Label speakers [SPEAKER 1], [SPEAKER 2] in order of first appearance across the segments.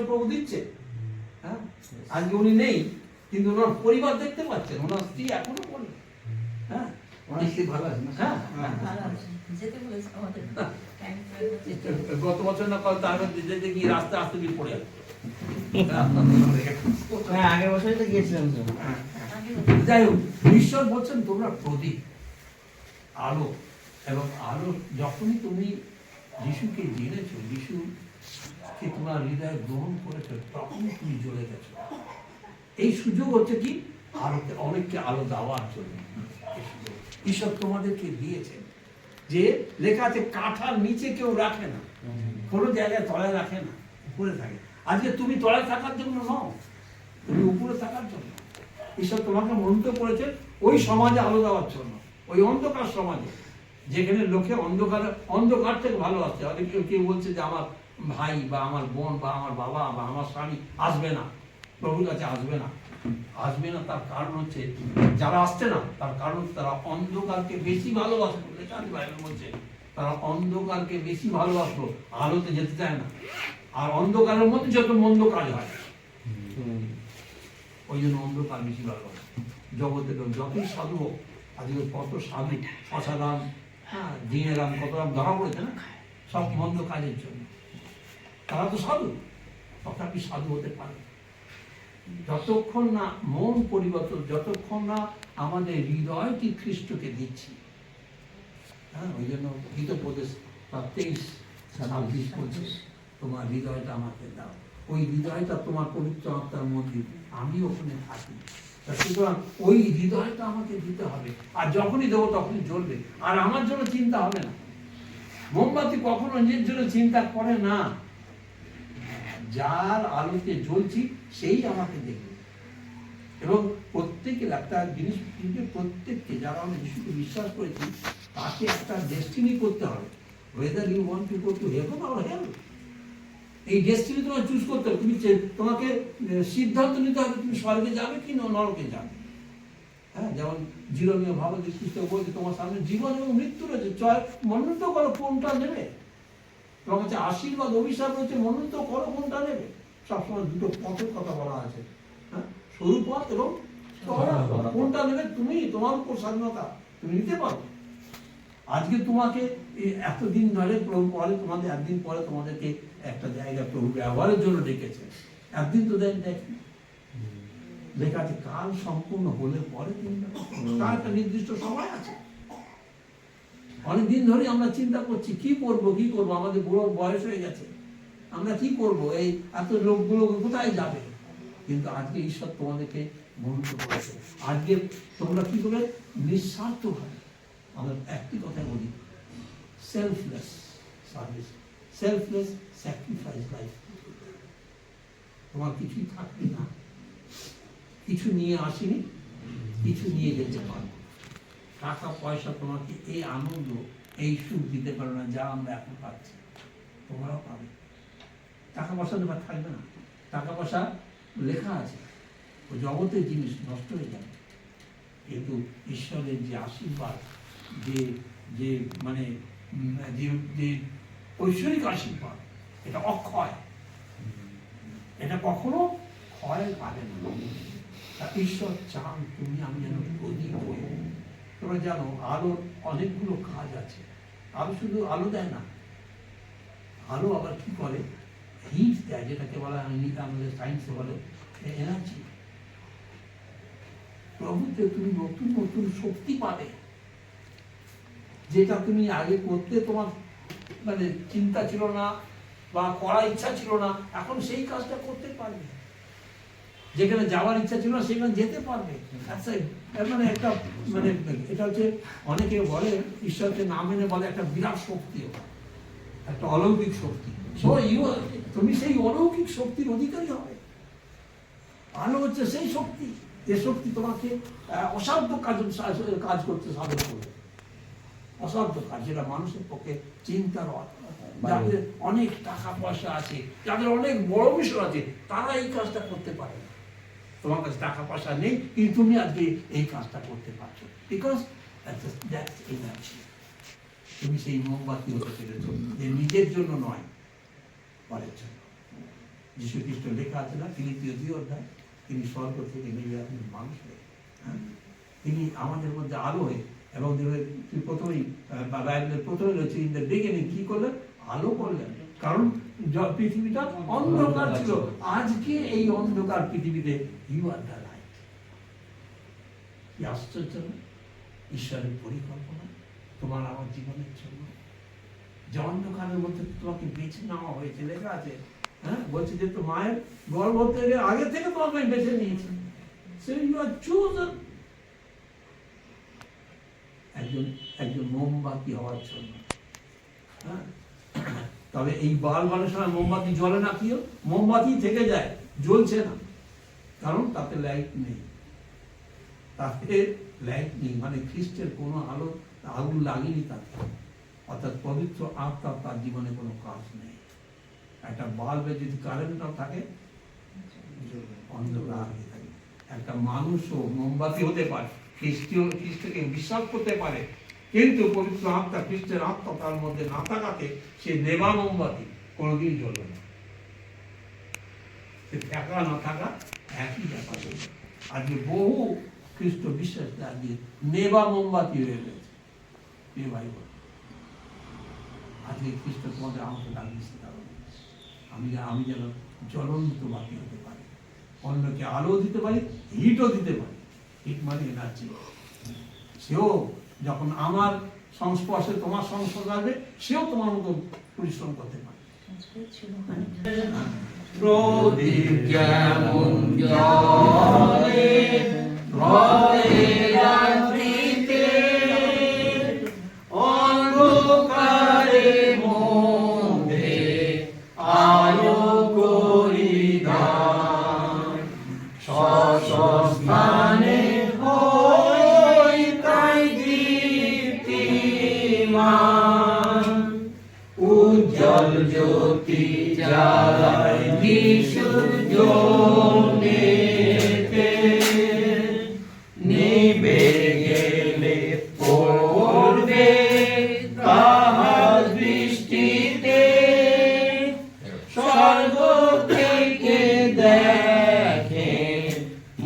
[SPEAKER 1] প্রভু দিচ্ছে। হ্যাঁ, আজকে উনি নেই, কিন্তু ওনার পরিবার দেখতে পাচ্ছেন, ওনার স্ত্রী এখনো পড়ে। হ্যাঁ,
[SPEAKER 2] অনেক ভালো আছে।
[SPEAKER 1] হ্যাঁ, গত বছর না কল তার যেতে গিয়ে রাস্তা আস্তে দিয়ে পড়ে গেল।
[SPEAKER 2] হ্যাঁ, আগের বছরই তো গিয়েছিলাম তো।
[SPEAKER 1] যাই হোক, ঈশ্বর বলছেন তোমরা প্রদীপ, আলো। এবং আলো যখনই তুমি যিশুকে জেনেছো, যিশুকে তোমার হৃদয়ে গ্রহণ করেছো, তখনই তুমি জ্বলে গেছো। এই সুযোগ হচ্ছে কি, আলোকে, অনেককে আলো দেওয়ার জন্য ঈশ্বর তোমাদেরকে দিয়েছেন। যে লেখা আছে কাঁঠার নিচে কেউ রাখে না, কোনো জায়গায় তলায় রাখে না, উপরে থাকে। আজকে তুমি তলায় থাকার জন্য নও, তুমি উপরে থাকার জন্য। ঈশ্বর তোমাকে মনোনীত করেছেন ওই সমাজে আলো দেওয়ার জন্য, ওই অন্ধকার সমাজে, যেখানে লোকে অন্ধকার থেকে ভালোবাসছে। অনেক কেউ বলছে যে আমার ভাই বা আমার বোন বা আমার বাবা বা আমার স্বামী আসবে না, প্রভুর কাছে আসবে না। আসবে না, তার কারণ হচ্ছে, যারা আসছে না তার কারণ তারা অন্ধকারকে বেশি ভালোবাসলো। বাইবেল বলছে তারা অন্ধকারকে বেশি ভালোবাসলো, আলোতে যেতে চায় না। আর অন্ধকারের মধ্যে যত মন্দ কাজ হয়, ওই জন্য অন্ধকার বেশি ভালোবাসে। জগতে যতই সাধু হোক, আজকে কত সাধু, অসাধারণ, হ্যাঁ, দিনের রাম, কত রাম ধরা পড়েছে না, সব মন্দ কাজের জন্য। তারা তো সাধু, তথাপি সাধু হতে পারে যতক্ষণ না মন পরিবর্তন, যতক্ষণ না আমাদের হৃদয়টি খ্রিস্টকে দিচ্ছি। হ্যাঁ, ওই জন্য হিতোপদেশ 23:26 বলছে, তোমার হৃদয়টা আমাকে দাও। ওই হৃদয়টা তোমার পবিত্র আত্মার মন্দির, আমি ওখানে থাকি। সুতরাং ওই হৃদয়টা আমাকে দিতে হবে, আর যখনই দেবো তখনই জ্বলবে। আর আমার জন্য চিন্তা হবে না। মোমবাতি কখনো নিজের জন্য চিন্তা করে না, যার আলোতে জ্বলছি সেই আমাকে দেখবে। এবং প্রত্যেকের একটা জিনিস, প্রত্যেককে, যারা আমরা যিশুকে বিশ্বাস করেছি, তাকে একটা ডেস্টিনি করতে হবে। whether you want to go to heaven or hell, এই ডেস্টিনি তোমাকে চুজ করতে হবে। তুমি তোমাকে সিদ্ধান্ত নিতে হবে, তুমি স্বর্গে যাবে কি নরকে যাবে। হ্যাঁ, যেমন জীবনীয় ভাবে পুস্তক বলছে, তোমার সামনে জীবন এবং মৃত্যু রয়েছে, মনোনীত করো কোনটা নেবে। তোমার কাছে আশীর্বাদ অভিশাপ রয়েছে, মনোনীত করো কোনটা নেবে। সবসময় দুটো পথের কথা বলা আছে, হ্যাঁ, সরু পথ এবং চওড়া পথ। কোনটা নেবে তুমি, তোমার উপর স্বাধীনতা, তুমি নিতে পারো। আজকে তোমাকে এতদিন ধরে প্রভু পরে, তোমাদের একদিন পরে তোমাদেরকে একটা জায়গা প্রভু ব্যবহারের জন্য ডেকেছে। একদিন তো দেখি লেখা আছে কাল সম্পূর্ণ হলে পরে তার একটা নির্দিষ্ট সময় আছে। অনেকদিন ধরে আমরা চিন্তা করছি কি করবো, আমাদের বুড়ো বয়স হয়ে গেছে, আমরা কি করব, এই এত লোকগুলো কোথায় যাবে। কিন্তু আজকে ঈশ্বর তোমাদেরকে মনোনীত করেছে। আজকে তোমরা কি করে নিঃস্বার্থ ভাবে, আমরা একটি কথা বলি, selfless service, selfless sacrifice life. তোমার কিছুই থাকবে না, কিছু নিয়ে আসিনি, কিছু নিয়ে যেতে পারবো। টাকা পয়সা তোমাকে এই আনন্দ, এই সুখ দিতে পারো না যা আমরা এখন পাচ্ছি, তোমরাও পাবে। টাকা পয়সা নেবার থাকবে না। টাকা পয়সা লেখা আছে জগতের জিনিস নষ্ট হয়ে যাবে, কিন্তু ঈশ্বরের যে আশীর্বাদ, যে মানে যে ঐশ্বরিক আশীর্বাদ, এটা অক্ষয়, এটা কখনো ক্ষয় পাবে না। ঈশ্বর চান তুমি আমি যেন প্রদীপ হই। তোমরা জানো আলোর অনেকগুলো কাজ আছে। আলো শুধু আলো দেয় না, আলো আবার কি করে, হিট দেয়, যেটাকে বলা হয় আমাদের সায়েন্সে বলে এনার্জি। প্রভুতে তুমি নতুন নতুন শক্তি পাবে, যেটা তুমি আগে করতে তোমার মানে চিন্তা ছিল না বা করার ইচ্ছা ছিল না, এখন সেই কাজটা করতে পারবে। যেখানে যাওয়ার ইচ্ছা ছিল না সেখানে যেতে পারবে। মানে একটা মানে এটা হচ্ছে, অনেকে বলে ঈশ্বরকে না মেনে বলে একটা বিরাট শক্তি, একটা অলৌকিক শক্তি। তুমি সেই অলৌকিক শক্তির অধিকারী হবে। আলো হচ্ছে সেই শক্তি, যে শক্তি তোমাকে অসাধ্য কাজ করতে সাধন করবে। অসাধ্য কাজ, যেটা মানুষের পক্ষে চিন্তার, যাদের অনেক টাকা পয়সা আছে, যাদের অনেক বড় মিশন আছে, তারা এই কাজটা করতে পারে না। তোমার কাছে টাকা পয়সা নেই, কিন্তু তুমি আজকে এই কাজটা করতে পারছো, বিকজ দ্যাটস এনার্জি। তুমি সেই মোমবাতি হতে পেরেছো, যে নিজের জন্য নয়, পরের জন্য। যীশু খ্রিস্ট লেখা আছে না, ফিলিপিও 2 অধ্যায়, তিনি স্বর্গ থেকে নেমে আসেন মানুষ হয়ে। হ্যাঁ? তিনি আমাদের মধ্যে আলো হয়ে, এবং প্রথমেই বাইবেলের প্রথমে রয়েছে ইন দ্য বিগিনিং কি করলেন? আলো করলেন। কারণ পৃথিবীটা অন্ধকার ছিল, আজকে এই অন্ধকার পৃথিবীতে ইউ আর দ্য লাইট। কি আশ্চর্য না ঈশ্বরের পরিকল্পনা তোমার আমার জীবনের জন্য, যে অন্ধকারের মধ্যে তোমাকে বেছে নেওয়া হয়েছে। লেখা আছে, হ্যাঁ, বলছে যে তো মায়ের গর্ভ থেকে আগে থেকে তোমাকে বেছে নিয়েছে। So you are chosen একজন মোমবাতি হওয়ার জন্য। হ্যাঁ, তবে এই বাল্ব অনেক সময় মোমবাতি জ্বলে না, কি মোমবাতি থেকে যায়, জ্বলছে না, কারণ তাতে লাইট নেই। তাতে লাইট নেই মানে খ্রিস্টের কোনো আলো আগুন লাগেনি তাতে, অর্থাৎ পবিত্র আত্মা তার জীবনে কোনো কাজ নেই। একটা বাল্বে যদি কারেন্ট না থাকে অন্ধকার হয়ে থাকে। একটা মানুষও মোমবাতি হতে পারে, খ্রিস্টকে বিশ্বাস করতে পারে, কিন্তু পবিত্র আত্মা, খ্রিস্টের আত্মা তার মধ্যে না থাকাতে সে নেবা মোমবাতি কোনোদিন জ্বলবে না। সে থাকা না থাকা একই ব্যাপার। আজকে বহু খ্রিস্ট বিশ্বাস আজকে নেবা মোমবাতি হয়ে গেছে। ভাই বল, আজকে খ্রিস্ট তোমাদের আমাকে লাগিয়েছে, কারণ আমি যেন জ্বলন্ত বাতি হতে পারি, অন্যকে আলো দিতে পারি, হিটও দিতে পারি। হিট মানে এনার্জি। সেও যখন আমার সংস্পর্শে, তোমার সংস্পর্শে আসবে, সেও তোমার মতো পরিশ্রম করতে পারে।
[SPEAKER 2] প্রদীপ যেমন জ্বলে ঘরে রাত্রিতে, অন্ধকারে মধ্যে আলো করি দান, স্বস্থানে হই তাই দীপ্তিমান, উজ্জ্বল জ্যোতি জ্বালায় যিশু জন্যেতে, নিভে গেলে পড়বে তাহার দৃষ্টিতে, স্বর্গ থেকে দেখে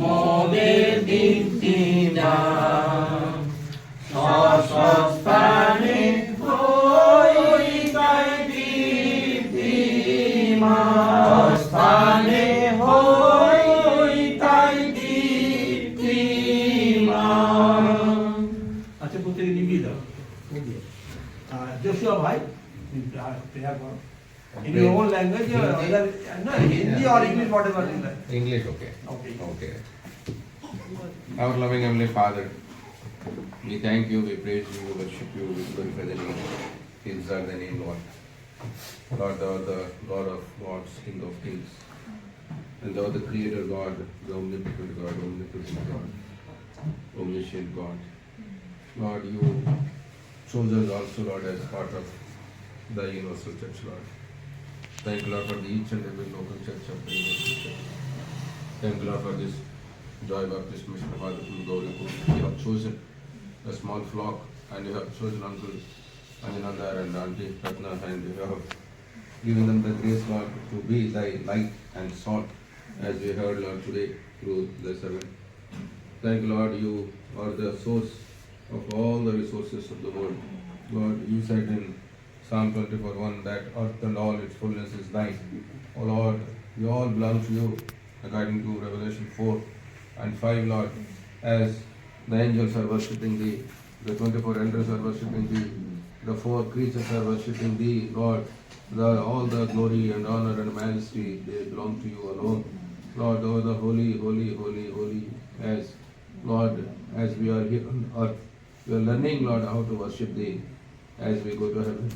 [SPEAKER 2] মোদের দীপ্তিমান, স্বস্থানে হই তাই দীপ্তিমান, স্থানে হই তাই দীপ্তিমান।
[SPEAKER 1] আচ্ছা, প্রত্যেকে নিবিয়ে দাও। जोशुआ भाई, प्रेयर करो in your own language, either no, Hindi or English, whatever you like.
[SPEAKER 3] English, okay.
[SPEAKER 1] Okay.
[SPEAKER 3] Okay. Our loving Heavenly Father, we thank you, we praise you, we worship you, we glorify the name, we exalt the name, Lord. Lord, thou art the God of gods, King of kings, and thou art the Creator God, the omnipotent God, omnipresent God, omniscient God. Lord, you chose us also, Lord, as part of the Universal Church, Lord. Thank you, Lord, for each and every local church of the Universal Church. Thank you, Lord, for this Joy Baptist Mission, Father, from Gauripur. You have chosen a small flock, and you have chosen Uncle Anjanandar and Auntie Ratna, and you have given them the grace, Lord, to be thy light and salt, as we heard, Lord, today through the servant. Thank you, Lord, you are the source of all the resources of the world. Lord, you said in Psalm 24:1 that earth and all its fullness is thine. O Lord, we all belong to you, according to Revelation 4:5, Lord, as the angels are worshipping thee, the 24 elders are worshipping thee, the 4 creatures are worshipping thee, Lord. All the glory and honor and majesty, they belong to you alone. Lord, thou art the holy, holy, holy, holy, as Lord, as we are here on earth, we are learning, Lord, how to worship thee as we go to heaven.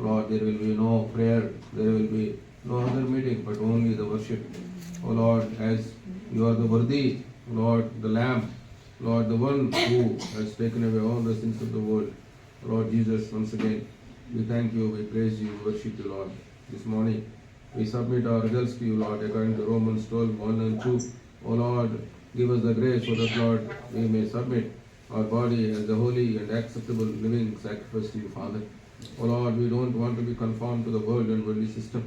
[SPEAKER 3] Lord, there will be no prayer, there will be no other meeting, but only the worship. O Lord, as you are the worthy, Lord, the Lamb, Lord, the one who has taken away all the sins of the world. Lord Jesus, once again, we thank you, we praise you, we worship you, Lord. This morning, we submit our results to you, Lord, according to Romans 12:1 and 2. O Lord, give us the grace so that, Lord, we may submit our body as a holy and acceptable living sacrifice to you, Father. O Lord, we don't want to be conformed to the world and worldly system.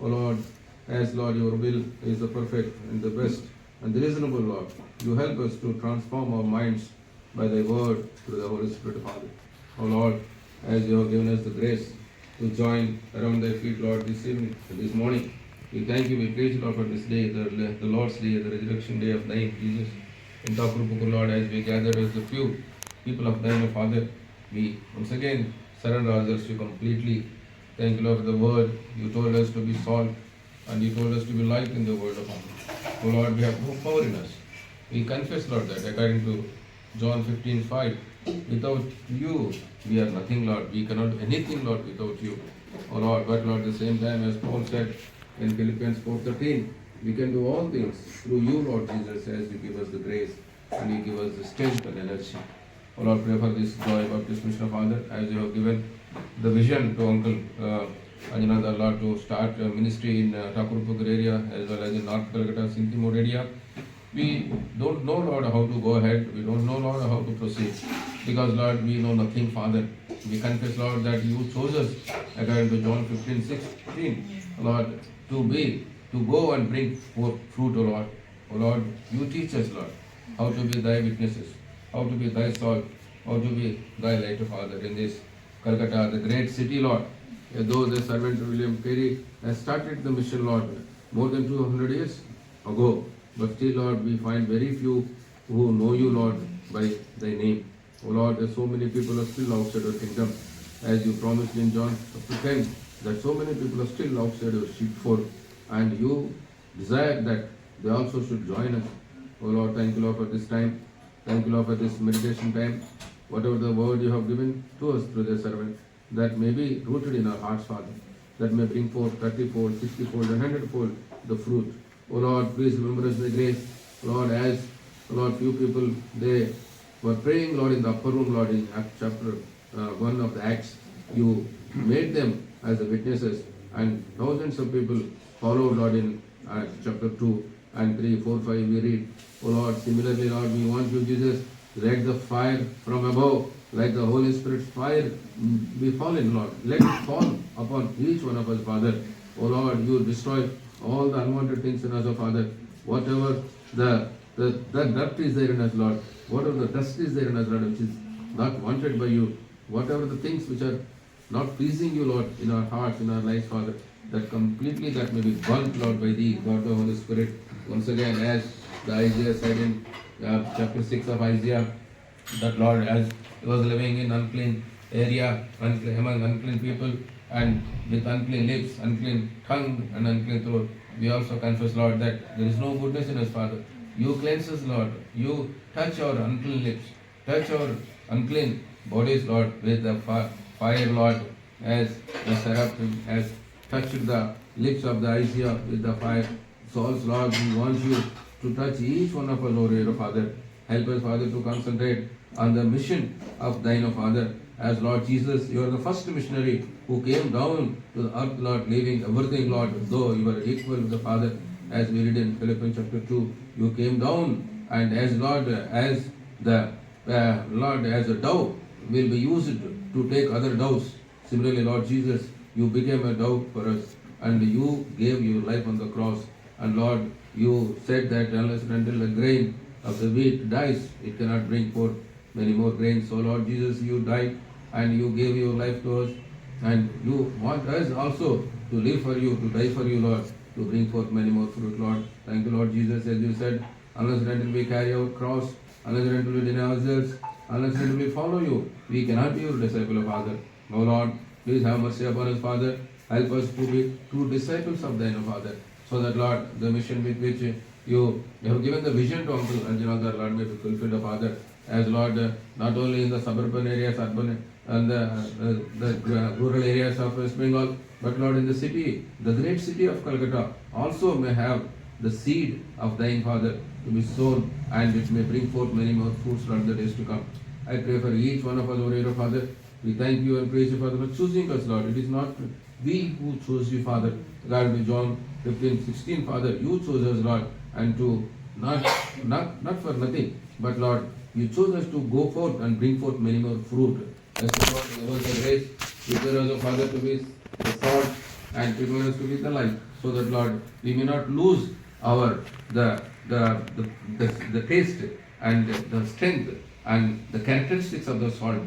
[SPEAKER 3] O Lord, as Lord, your will is the perfect and the best and the reasonable, Lord. You help us to transform our minds by thy word through the Holy Spirit, Father. Oh Lord, as you have given us the grace to join around thy feet, Lord, this evening, this morning, we thank you, we praise you, Lord, for this day, the Lord's day, the resurrection day of thine, Jesus. In Takurpuku, Lord, as we gather as a few people of thine, O Father, we once again surrender ourselves to you completely. Thank you, Lord, for the word. You told us to be salt, and you told us to be light in the world of Father. Oh Lord, we have no power in us. We confess, Lord, that according to John 15:5, without you, we are nothing, Lord. We cannot do anything, Lord, without you. Oh Lord, but Lord, at the same time, as Paul said in Philippians 4:13, we can do all things through you, Lord Jesus, as you give us the grace and you give us the strength and energy. Oh Lord, pray for this Joy Baptist Mission, Father, as you have given the vision to Uncle Anjanada, Lord, to start a ministry in Takurpukur area as well as in North Calcutta, Sintimore area. We don't know, Lord, how to go ahead. We don't know, Lord, how to proceed. Because, Lord, we know nothing, Father. We confess, Lord, that you chose us, according to John 15:16, Lord, to go and bring forth fruit, O Lord. O Lord, you teach us, Lord, how to be thy witnesses, how to be thy salt, how to be thy light, Father, in this Calcutta, the great city, Lord. Though the servant William Carey has started the mission, Lord, more than 200 years ago, but still, Lord, we find very few who know you, Lord, by thy name. Oh Lord, there's so many people are still outside your kingdom, as you promised in John chapter 10, that so many people are still outside your sheepfold, and you desire that they also should join us. Oh Lord, thank you, Lord, for this time. Thank you, Lord, for this meditation time. Whatever the word you have given to us through the servant, that may be rooted in our hearts, Father, that may bring forth 30-fold, 60-fold, and 100-fold the fruit. Oh Lord, please remember us the grace. Lord, as Lord, few people, they were praying, Lord, in the upper room, Lord, in chapter 1 of the Acts. You made them as the witnesses, and thousands of people followed, Lord, in chapter 2 and 3, 4, 5, we read. Oh Lord, similarly, Lord, we want you, Jesus, let the fire from above, like the Holy Spirit's fire, be fallen, Lord. Let it fall upon each one of us, Father. Oh Lord, you destroy all the unwanted things in us, oh Father. Whatever the dirt is there in us, Lord. Whatever the dust is there in us, Lord, which is not wanted by you. Whatever the things which are not pleasing you, Lord, in our hearts, in our lives, Father, that completely that may be burnt, Lord, by thee, God the Holy Spirit. Once again, as the Isaiah said in chapter 6 of Isaiah, that Lord, as he was living in unclean area, among unclean people, and with unclean lips, unclean tongue, and unclean throat, we also confess, Lord, that there is no goodness in us, Father. You cleanse us, Lord. You touch our unclean lips, touch our unclean bodies, Lord, with the fire, Lord, as the seraphim has touched the lips of the Isaiah with the fire. So also, Lord, we want you to touch each one of us, O dear Father. Help us, Father, to concentrate on the mission of thine, O Father. As Lord Jesus, you are the first missionary who came down to the earth, Lord, leaving everything, Lord, though you were equal with the Father. As we read in Philippians chapter 2, you came down, and as Lord, as the Lord, as a dove will be used to take other doves. Similarly, Lord Jesus, you became a dove for us, and you gave your life on the cross. And Lord, you said that unless and until the grain of the wheat dies, it cannot bring forth many more grains. So Lord Jesus, you died and you gave your life to us, and you want us also to live for you, to die for you, Lord, to bring forth many more fruit, Lord. Thank you, Lord Jesus, as you said, unless and until we carry our cross, unless and until we deny ourselves, unless and until we follow you, we cannot be your disciple, O Father. O Lord, please have mercy upon us, Father. Help us to be true disciples of thine, O Father, so that, Lord, the mission with which you have given the vision to Uncle Anjanada, Lord, may be fulfilled, O Father. As Lord, not only in the suburban areas, urban and the rural areas of West Bengal, but Lord, in the city, the great city of Calcutta, also may have the seed of thine, Father, to be sown, and it may bring forth many more fruits, Lord, the days to come. I pray for each one of us, O dear Father. We thank you and praise you, Father, for choosing us, Lord. It is not we who chose you, Father. God, in John 15:16, Father, you chose us, Lord, and to not for nothing, but Lord, you chose us to go forth and bring forth many more fruit. As the Lord, the grace, prepare us, O Father, to be the salt and prepare us to be the light, so that Lord, we may not lose our the taste and the strength and the characteristics of the salt